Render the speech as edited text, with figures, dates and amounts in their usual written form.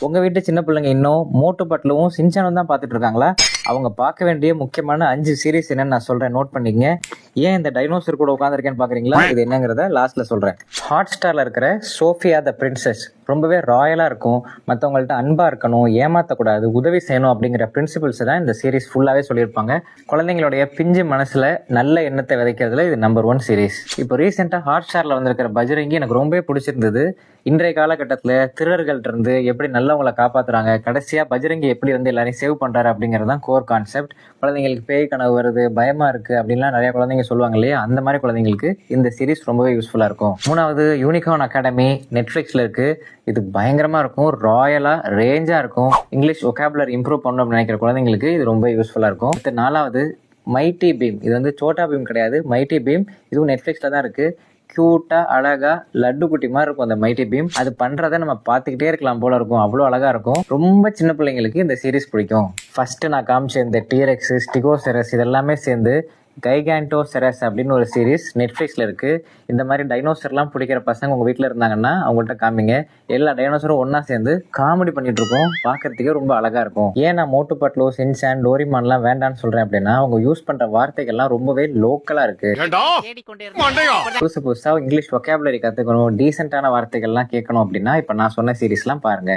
உங்க வீட்டு சின்ன பிள்ளைங்க இன்னும் மோட்டு பட்லுவும் சின்சானும் தான் பார்த்துட்டு இருக்காங்களா? அவங்க பார்க்க வேண்டிய முக்கியமான 5 சீரிஸ் என்னன்னு நான் சொல்றேன், நோட் பண்ணிக்கங்க. ஏன் இந்த டைனோசர் கூட உட்காந்துருக்கேன்னு பாக்குறீங்களா? இது என்னங்கிறத லாஸ்ட்ல சொல்றேன். ஹாட் ஸ்டார்ல இருக்கிற சோஃபியா த பிரின்சஸ் ரொம்பவே ராயலா இருக்கும், மற்றவங்கள்ட்ட அன்பா இருக்கணும், ஏமாத்தக்கூடாது, உதவி செய்யணும் அப்படிங்கிற பிரின்சிபல்ஸ் தான் இந்த சீரிஸ் ஃபுல்லாவே சொல்லியிருப்பாங்க. குழந்தைங்களுடைய பிஞ்சு மனசுல நல்ல எண்ணத்தை விதைக்கிறதுல இது நம்பர் 1 சீரிஸ். இப்போ ரீசெண்டா ஹாட் ஸ்டார்ல வந்திருக்கிற பஜ்ரங்கி எனக்கு ரொம்பவே பிடிச்சிருந்தது. இன்றைய காலகட்டத்தில் திருடர்கள்ட்ட இருந்து எப்படி நல்லவங்களை காப்பாத்துறாங்க, கடைசியா பஜ்ரங்கி எப்படி வந்து எல்லாரையும் சேவ் பண்றாரு அப்படிங்கிறது தான் கோர் கான்செப்ட். குழந்தைங்களுக்கு பேய் கனவு வருது, பயமா இருக்கு அப்படின்லாம் நிறைய குழந்தைங்க சொல்லுவாங்க இல்லையா, அந்த மாதிரி குழந்தைங்களுக்கு இந்த சீரிஸ் ரொம்பவே யூஸ்ஃபுல்லா இருக்கும். 3வது யூனிகார்ன் அகாடமி நெட்ஃபிளிக்ஸ்ல இருக்கு. இது பயங்கரமா இருக்கும், ராயலா ரேஞ்சா இருக்கும். இங்கிலீஷ் ஒகாபுலரி இம்ப்ரூவ் பண்ணணும் அப்படின்னு நினைக்கிற குழந்தைங்களுக்கு இது ரொம்ப யூஸ்ஃபுல்லா இருக்கும். 4வது மைட்டி பீம். இது வந்து சோட்டா பீம் கிடையாது, மைட்டி பீம். இதுவும் நெட்ஃபிளிக்ஸ்ல தான் இருக்கு. கியூட்டா அழகா லட்டு குட்டி மாதிரி இருக்கும் அந்த மைட்டி பீம். அது பண்றதை நம்ம பார்த்துக்கிட்டே இருக்கலாம் போல இருக்கும், அவ்வளோ அழகா இருக்கும். ரொம்ப சின்ன பிள்ளைங்களுக்கு இந்த சீரிஸ் பிடிக்கும். ஃபர்ஸ்ட் நான் காமிச்ச இந்த டீரெக்ஸ், ஸ்டிகோசெரஸ் இதெல்லாமே சேர்ந்து கைகான்டோசெரஸ் அப்படின்னு ஒரு சீரிஸ் நெட்ஃபிளிக்ஸ்ல இருக்கு. இந்த மாதிரி டைனோசர்லாம் பிடிக்கிற பசங்க உங்க வீட்டில் இருந்தாங்கன்னா அவங்கள்ட்ட காமிங்க. எல்லா டைனோசரும் ஒன்னா சேர்ந்து காமெடி பண்ணிட்டு இருக்கோம், பார்க்கறதுக்கே ரொம்ப அழகா இருக்கும். ஏன் நான் மோட்டு பட்லோ, சின்சான், டோரிமான்லாம் வேண்டான்னு சொல்றேன் அப்படின்னா, அவங்க யூஸ் பண்ற வார்த்தைகள்லாம் ரொம்பவே லோக்கலா இருக்கு. புதுசா இங்கிலீஷ் ஒகாபுலரி கத்துக்கணும், டீசென்டான வார்த்தைகள்லாம் கேட்கணும் அப்படின்னா இப்ப நான் சொன்ன சீரிஸ்லாம் பாருங்க.